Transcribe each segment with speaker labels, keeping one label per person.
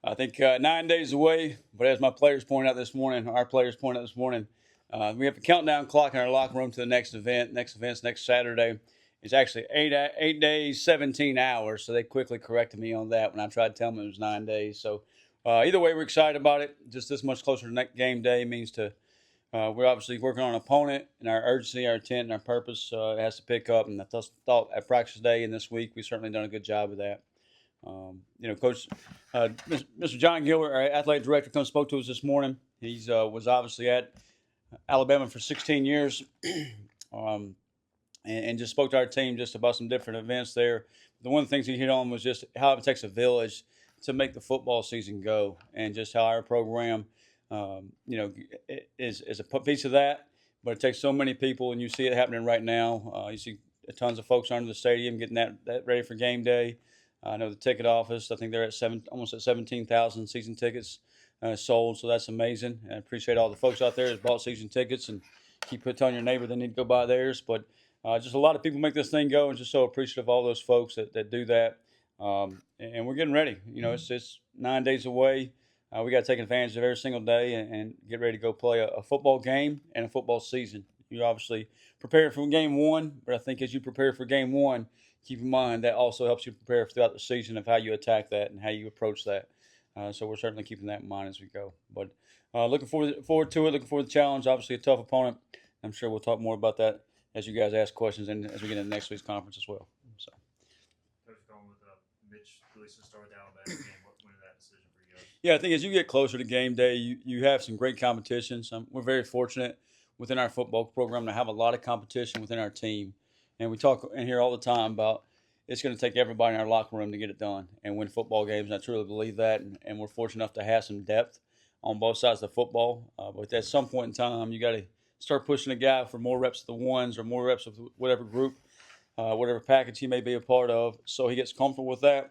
Speaker 1: I think 9 days away. But as my players pointed out this morning, our players pointed out this morning, we have a countdown clock in our locker room to the next event. Next event's next Saturday. It's actually 8 days, 17 hours. So they quickly corrected me on that when I tried to tell them it was 9 days. So either way, we're excited about it. Just this much closer to next game day means to we're obviously working on an opponent, and our urgency, our intent, and our purpose has to pick up. And I thought at practice day and this week, we've certainly done a good job of that. Coach, Mr. John Gilbert, our athletic director, come spoke to us this morning. He's was obviously at Alabama for 16 years, and just spoke to our team just about some different events there. The one of the things he hit on was just how it takes a village to make the football season go, and just how our program, is a piece of that. But it takes so many people, and you see it happening right now. You see tons of folks under the stadium getting that ready for game day. I know the ticket office. I think they're at almost at 17,000 season tickets sold. So that's amazing. I appreciate all the folks out there that bought season tickets, and keep telling your neighbor they need to go buy theirs. But just a lot of people make this thing go, and just so appreciative of all those folks that do that. And we're getting ready. It's 9 days away. We got to take advantage of every single day and get ready to go play a football game and a football season. You obviously prepare for game one, but I think as you prepare for game one, keep in mind that also helps you prepare throughout the season of how you attack that and how you approach that. So we're certainly keeping that in mind as we go. But looking forward to it, looking forward to the challenge. Obviously a tough opponent. I'm sure we'll talk more about that as you guys ask questions and as we get into next week's conference as well. So.
Speaker 2: Coach, going with Mitch released the start of the Alabama game. What went into that decision for you guys?
Speaker 1: Yeah, I think as you get closer to game day, you have some great competitions. We're very fortunate within our football program to have a lot of competition within our team. And we talk in here all the time about it's going to take everybody in our locker room to get it done and win football games. And I truly believe that. And we're fortunate enough to have some depth on both sides of the football. But at some point in time, you got to start pushing a guy for more reps of the ones or more reps of whatever group, whatever package he may be a part of, so he gets comfortable with that.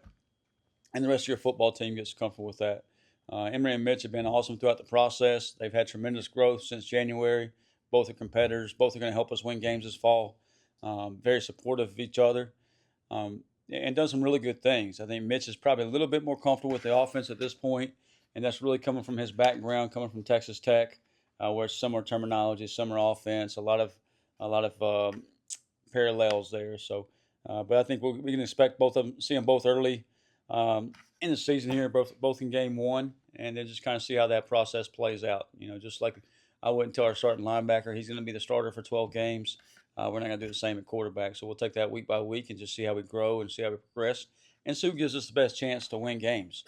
Speaker 1: And the rest of your football team gets comfortable with that. Emory and Mitch have been awesome throughout the process. They've had tremendous growth since January. Both are competitors. Both are going to help us win games this fall. Very supportive of each other, and done some really good things. I think Mitch is probably a little bit more comfortable with the offense at this point, and that's really coming from his background, coming from Texas Tech, where it's similar terminology, similar offense, a lot of parallels there. So, but I think we can expect both of them, see them both early in the season here, both in game one, and then just kind of see how that process plays out. Just like I wouldn't tell our starting linebacker he's going to be the starter for 12 games. We're not going to do the same at quarterback. So we'll take that week by week and just see how we grow and see how we progress and see who gives us the best chance to win games.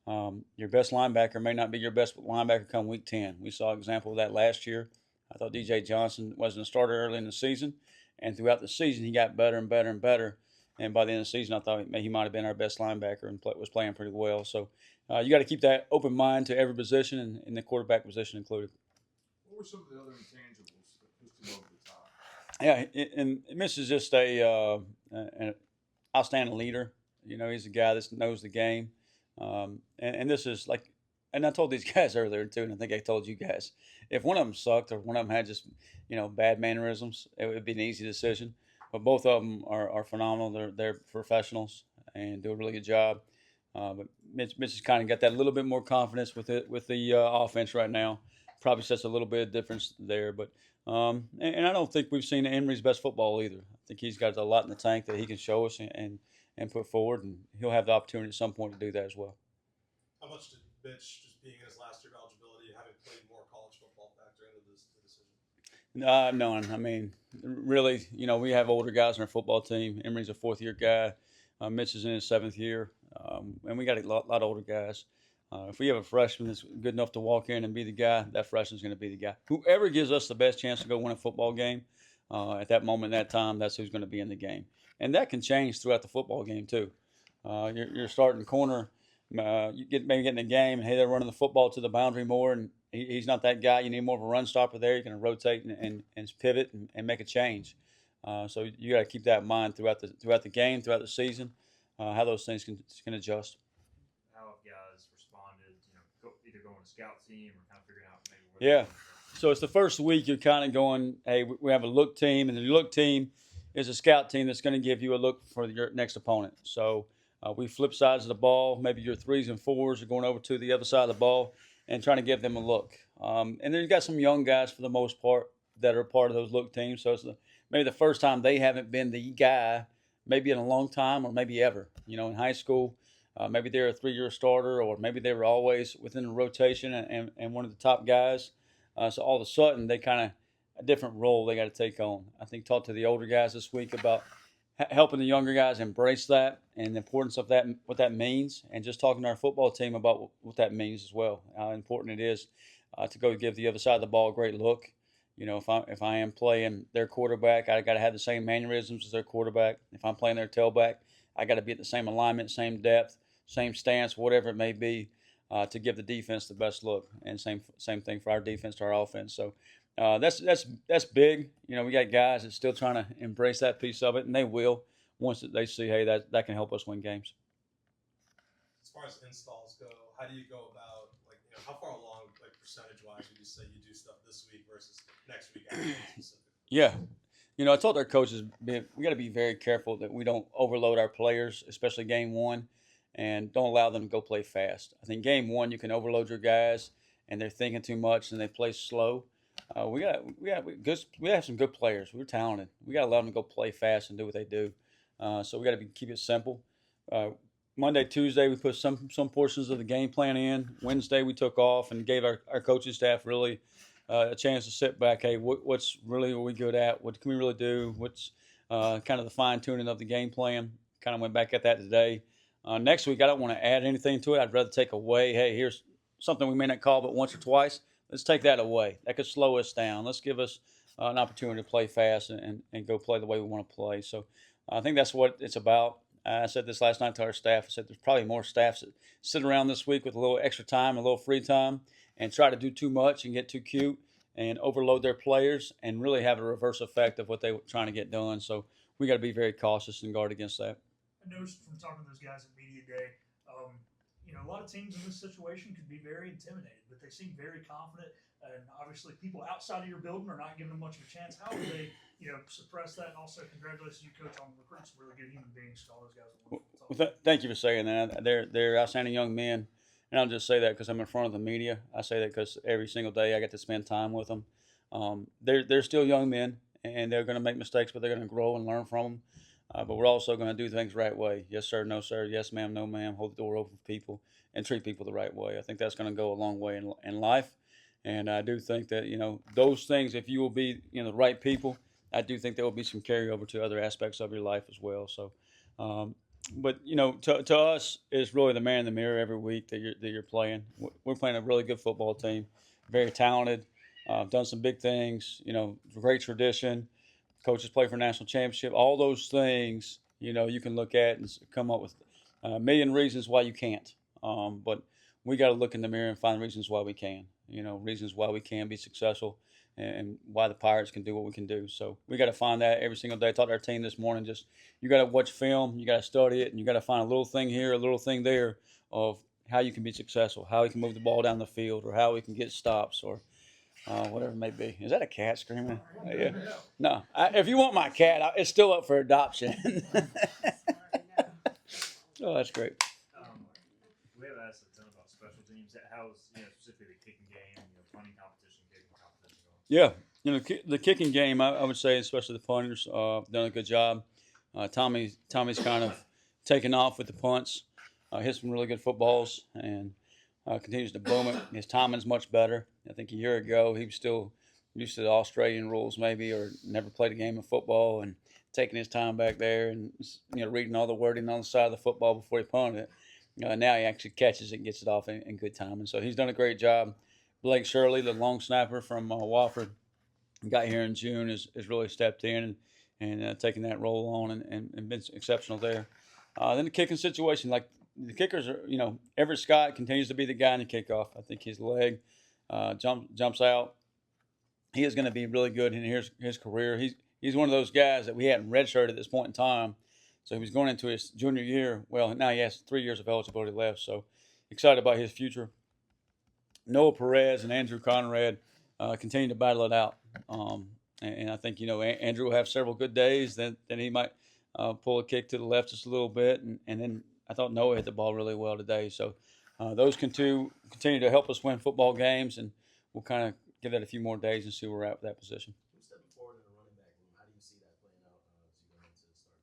Speaker 1: Your best linebacker may not be your best linebacker come week 10. We saw an example of that last year. I thought DJ Johnson wasn't a starter early in the season, and throughout the season he got better and better and better. And by the end of the season, I thought he might have been our best linebacker and was playing pretty well. So you got to keep that open mind to every position, and the quarterback position included.
Speaker 3: What were some of the other intangibles that pushed him over the top?
Speaker 1: Yeah, and Mitch is just an outstanding leader. He's a guy that knows the game. And this is like, and I told these guys earlier too, and I think I told you guys, if one of them sucked or one of them had just, bad mannerisms, it would be an easy decision. But both of them are phenomenal. They're professionals and do a really good job. But Mitch has kind of got that little bit more confidence with the offense right now. Probably sets a little bit of difference there. But and I don't think we've seen Emory's best football either. I think he's got a lot in the tank that he can show us and put forward, and he'll have the opportunity at some point to do that as well.
Speaker 4: How much did Mitch, just being in his last year of eligibility, having played more college football, factor into the decision?
Speaker 1: None. I mean, really, we have older guys on our football team. Emory's a fourth-year guy. Mitch is in his seventh year, and we got a lot of older guys. If we have a freshman that's good enough to walk in and be the guy, that freshman's going to be the guy. Whoever gives us the best chance to go win a football game at that moment, that time, that's who's going to be in the game. And that can change throughout the football game too. You're starting corner, you maybe get in the game, and hey, they're running the football to the boundary more, and he's not that guy. You need more of a run stopper there. You're going to rotate and pivot and make a change. So you got to keep that in mind throughout the game, throughout the season, how those things can adjust.
Speaker 2: How have guys responded? Either going to scout team or kind of figuring out maybe where
Speaker 1: Yeah. So it's the first week you're kind of going, hey, we have a look team, and the look team is a scout team that's going to give you a look for your next opponent. So We flip sides of the ball. Maybe your threes and fours are going over to the other side of the ball and trying to give them a look. And then you got some young guys for the most part that are part of those look teams. So it's maybe the first time they haven't been the guy, maybe in a long time or maybe ever. In high school, maybe they're a 3-year starter, or maybe they were always within the rotation and one of the top guys. So all of a sudden, they kind of a different role they got to take on. I think talked to the older guys this week about helping the younger guys embrace that and the importance of that, what that means, and just talking to our football team about what that means as well. How important it is to go give the other side of the ball a great look. If I am playing their quarterback, I got to have the same mannerisms as their quarterback. If I'm playing their tailback, I got to be at the same alignment, same depth, same stance, whatever it may be, to give the defense the best look. And same thing for our defense to our offense. So that's big. We got guys that's still trying to embrace that piece of it, and they will once they see, hey, that can help us win games.
Speaker 4: As far as installs go, how do you go about, how far along, percentage-wise, would you say you do stuff this week versus next week after specific?
Speaker 1: Yeah. I told our coaches we got to be very careful that we don't overload our players, especially game one, and don't allow them to go play fast. I think game one you can overload your guys, and they're thinking too much and they play slow. We have some good players. We're talented. We got to let them go play fast and do what they do. So we got to keep it simple. Monday, Tuesday, we put some portions of the game plan in. Wednesday, we took off and gave our coaching staff really a chance to sit back. Hey, what's really are we good at? What can we really do? What's kind of the fine tuning of the game plan? Kind of went back at that today. Next week, I don't want to add anything to it. I'd rather take away. Hey, here's something we may not call but once or twice. Let's take that away. That could slow us down. Let's give us an opportunity to play fast and go play the way we want to play. So I think that's what it's about. I said this last night to our staff. I said there's probably more staffs that sit around this week with a little extra time, a little free time, and try to do too much and get too cute and overload their players and really have a reverse effect of what they were trying to get done. So we got to be very cautious and guard against that.
Speaker 5: I noticed from talking to those guys at Media Day, a lot of teams in this situation could be very intimidated, but they seem very confident. And obviously, people outside of your building are not giving them much of a chance. How will they, suppress that? And also, congratulations, you coach on recruiting some really good human beings. All those guys are wonderful.
Speaker 1: Thank you for saying that. They're outstanding young men, and I'll just say that because I'm in front of the media. I say that because every single day I get to spend time with them. They're still young men, and they're going to make mistakes, but they're going to grow and learn from them. But we're also going to do things the right way. Yes, sir, no, sir. Yes, ma'am, no, ma'am. Hold the door open for people and treat people the right way. I think that's going to go a long way in life. And I do think that, those things, if you will be, the right people, I do think there will be some carryover to other aspects of your life as well. So, but, to us, it's really the man in the mirror every week that you're playing. We're playing a really good football team, very talented, done some big things, great tradition. Coaches play for national championship. All those things, you can look at and come up with a million reasons why you can't. But we got to look in the mirror and find reasons why we can. Reasons why we can be successful and why the Pirates can do what we can do. So we got to find that every single day. I taught our team this morning, you got to watch film, you got to study it, and you got to find a little thing here, a little thing there of how you can be successful, how we can move the ball down the field, or how we can get stops, or whatever it may be. Is that a cat screaming? Yeah. No. If you want my cat, it's still up for adoption. Oh, that's great.
Speaker 2: We have asked a ton about special teams. How's specifically the kicking game, punting competition, kicking competition going?
Speaker 1: Yeah. The kicking game, I would say, especially the punters, done a good job. Tommy's kind of taken off with the punts, hit some really good footballs, and continues to boom it. His timing's much better. I think a year ago he was still used to the Australian rules maybe, or never played a game of football and taking his time back there and reading all the wording on the side of the football before he punted it. Now he actually catches it and gets it off in good time. And so he's done a great job. Blake Shirley, the long snapper from Wofford, got here in June, has really stepped in and taken that role on and been exceptional there. Then the kicking situation, like the kickers are, Everett Scott continues to be the guy in the kickoff. I think his leg jumps out. He is going to be really good in his career. He's one of those guys that we hadn't redshirted at this point in time. So he was going into his junior year. Well, now he has 3 years of eligibility left. So excited about his future. Noah Perez and Andrew Conrad continue to battle it out. And I think, Andrew will have several good days. Then he might pull a kick to the left just a little bit. And then I thought Noah hit the ball really well today. So those continue to help us win football games, and we'll kind of give that a few more days and see where we're at with that position.
Speaker 6: Stepping forward in the running back room, how do you see that playing out as you go into the start?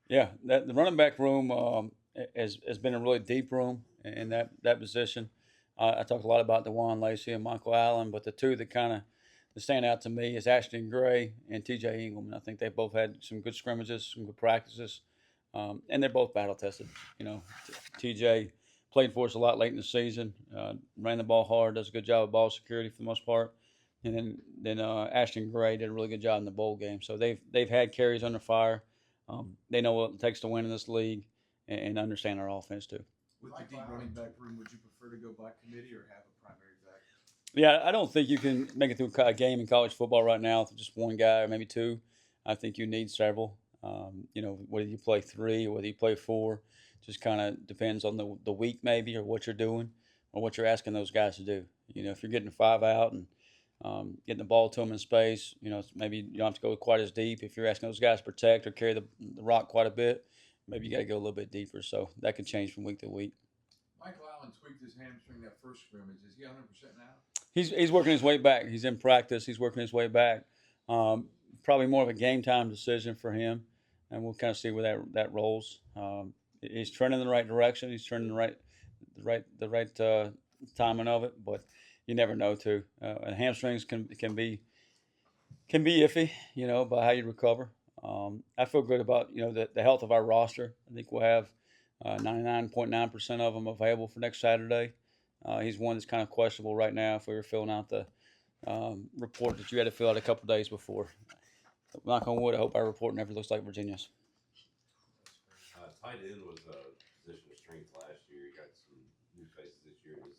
Speaker 1: Yeah, the running back room has been a really deep room in that position. I talked a lot about DeJuan Lacey and Michael Allen, but the two that kind of stand out to me is Ashton Gray and T.J. Ingram. I think they both had some good scrimmages, some good practices, and they're both battle tested. You know, T.J. played for us a lot late in the season, ran the ball hard, does a good job of ball security for the most part. And then Ashton Gray did a really good job in the bowl game. So they've had carries under fire. They know what it takes to win in this league and understand our offense too.
Speaker 3: With the deep running back room, would you prefer to go by committee or have a primary back?
Speaker 1: Yeah, I don't think you can make it through a game in college football right now with just one guy or maybe two. I think you need several. You know, whether you play three or whether you play four, just kind of depends on the week maybe or what you're doing or what you're asking those guys to do. You know, if you're getting 5 out and getting the ball to them in space, you know, maybe you don't have to go quite as deep. If you're asking those guys to protect or carry the rock quite a bit, maybe you got to go a little bit deeper. So that can change from week to week.
Speaker 3: Michael Allen tweaked his hamstring that first scrimmage. Is he 100% now?
Speaker 1: He's working his way back. He's in practice. He's working his way back. Probably more of a game time decision for him, and we'll kind of see where that rolls. He's trending in the right direction. He's trending the right timing of it, but you never know too. And hamstrings can be iffy, you know, by how you recover. I feel good about the health of our roster. I think we'll have 99.9% of them available for next Saturday. He's one that's kind of questionable right now. If we were filling out the report that you had to fill out a couple days before, knock on wood, I hope our report never looks like Virginia's.
Speaker 7: Tight end was a position of strength last year. He got some new faces this year. It was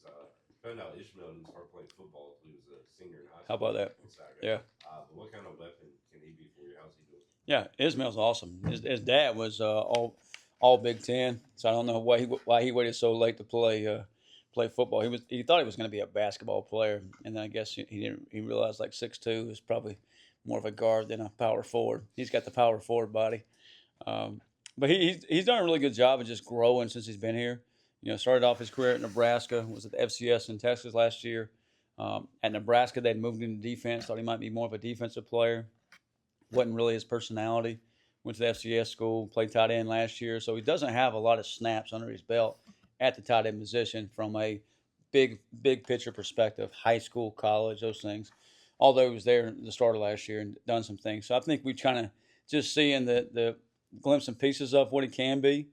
Speaker 7: found out Ishmael didn't start playing football until he was a senior in high school.
Speaker 1: How about that? Yeah.
Speaker 7: But what kind of weapon can he be for you? How's he doing?
Speaker 1: Yeah, Ishmael's awesome. His dad was all Big Ten, so I don't know why he waited so late to play football. He thought he was going to be a basketball player, and then I guess he realized like 6'2" is probably more of a guard than a power forward. He's got the power forward body. But he's done a really good job of just growing since he's been here. You know, started off his career at Nebraska, was at the FCS in Texas last year. At Nebraska, they'd moved into defense, thought he might be more of a defensive player. Wasn't really his personality. Went to the FCS school, played tight end last year, so he doesn't have a lot of snaps under his belt at the tight end position from a big picture perspective, high school, college, those things. Although he was there at the start of last year and done some things. So I think we're kind of just seeing the glimpse and pieces of what he can be.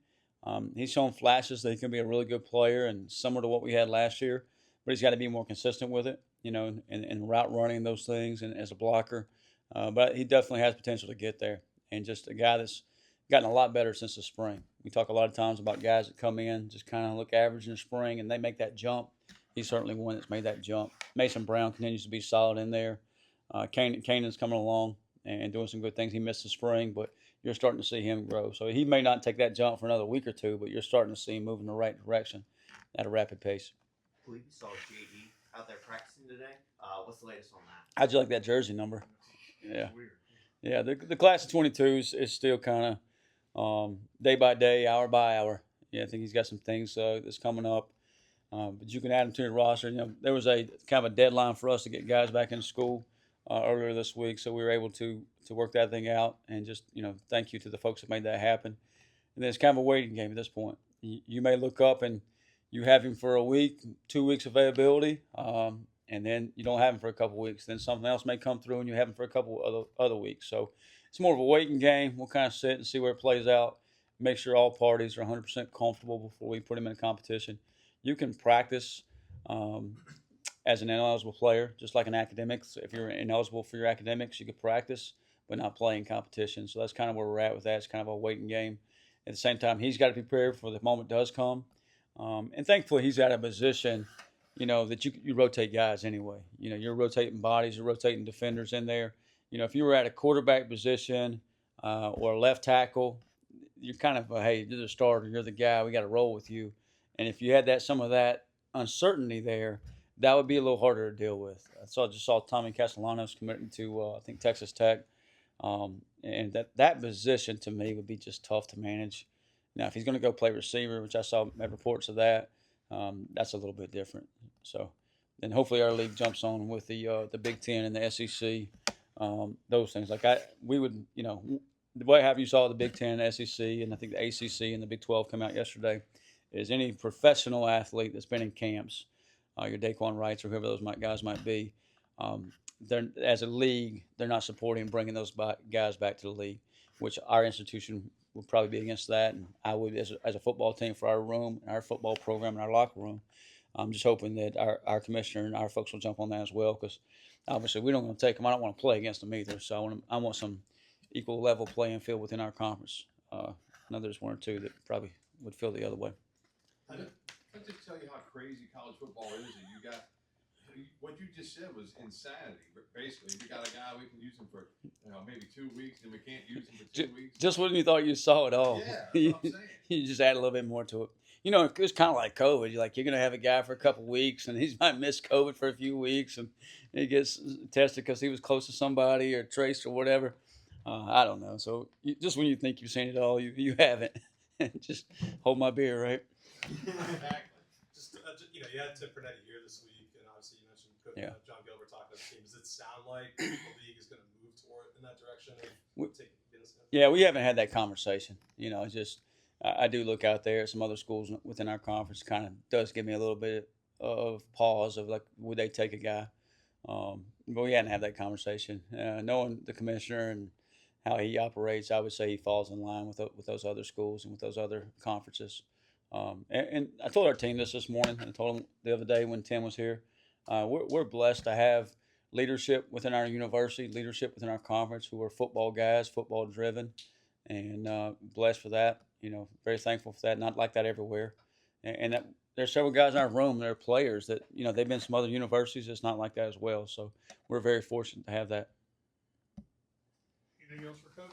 Speaker 1: He's shown flashes that he can be a really good player and similar to what we had last year, but he's got to be more consistent with it, you know, and route running and those things and as a blocker. But he definitely has potential to get there, and just a guy that's gotten a lot better since the spring. We talk a lot of times about guys that come in, just kind of look average in the spring, and they make that jump. He's certainly one that's made that jump. Mason Brown continues to be solid in there. Kanan's coming along and doing some good things. He missed the spring, but you're starting to see him grow. So he may not take that jump for another week or two, but you're starting to see him move in the right direction at a rapid pace.
Speaker 8: I believe you saw JD out there practicing today. What's the latest on that?
Speaker 1: How'd you like that jersey number? Yeah. Yeah, the class of 22s is still kind of day by day, hour by hour. Yeah, I think he's got some things that's coming up. But you can add him to your roster. You know, there was a kind of a deadline for us to get guys back in school earlier this week, so we were able to work that thing out. And just, you know, thank you to the folks that made that happen. And then it's kind of a waiting game at this point. You may look up and you have him for a week, 2 weeks availability, and then you don't have him for a couple of weeks. Then something else may come through and you have him for a couple other weeks. So it's more of a waiting game. We'll kind of sit and see where it plays out, make sure all parties are 100% comfortable before we put him in a competition. You can practice as an ineligible player, just like in academics. If you're ineligible for your academics, you could practice but not play in competition. So that's kind of where we're at with that. It's kind of a waiting game. At the same time, he's got to be prepared for the moment does come. And thankfully, he's at a position, you know, that you rotate guys anyway. You know, you're rotating bodies, you're rotating defenders in there. You know, if you were at a quarterback position or a left tackle, you're kind of, hey, you're the starter, you're the guy, we got to roll with you. And if you had some of that uncertainty there, that would be a little harder to deal with. I just saw Tommy Castellanos committing to, I think, Texas Tech. And that position, to me, would be just tough to manage. Now, if he's going to go play receiver, which I saw reports of that, that's a little bit different. So, then hopefully our league jumps on with the Big Ten and the SEC. Those things we would, the way have you saw the Big Ten and SEC, and I think the ACC and the Big 12 come out yesterday, is any professional athlete that's been in camps, your Daquan Wrights or whoever those guys might be, they're as a league, they're not supporting bringing those guys back to the league, which our institution would probably be against that, and I would as a football team for our room, our football program, and our locker room. I'm just hoping that our commissioner and our folks will jump on that as well, because obviously we don't want to take them. I don't want to play against them either. So I want some equal level playing field within our conference. I know there's one or two that probably would feel the other way.
Speaker 3: I just tell you how crazy college football is. And you got what you just said was insanity. Basically, we got a guy we can use him for maybe 2 weeks, and we can't use him for 2 weeks.
Speaker 1: Just when you thought you saw it all,
Speaker 3: Yeah, that's what I'm saying.
Speaker 1: You just add a little bit more to it. It's kind of like COVID. You're going to have a guy for a couple weeks, and he might miss COVID for a few weeks, and he gets tested because he was close to somebody or traced or whatever. I don't know. So just when you think you've seen it all, you haven't. Just hold my beer, right?
Speaker 4: Exactly. Just you had Tim Pernetti here this week, and obviously you mentioned John Gilbert talking to the team. Does it sound like the league is going to move toward in that direction?
Speaker 1: Yeah, we haven't had that conversation. It's just I do look out there at some other schools within our conference. Kind of does give me a little bit of pause of like, would they take a guy? But we hadn't had that conversation. Knowing the commissioner and how he operates, I would say he falls in line with those other schools and with those other conferences. And I told our team this morning, and I told them the other day when Tim was here. We're blessed to have leadership within our university, leadership within our conference who are football guys, football driven, and blessed for that. Very thankful for that. Not like that everywhere. And that there's several guys in our room that are players that, they've been some other universities. It's not like that as well. So we're very fortunate to have that.
Speaker 5: Anything else for Coach?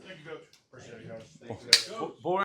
Speaker 5: Thank you, Coach.
Speaker 2: Appreciate it, guys.
Speaker 3: Thanks, Coach.
Speaker 1: Boy,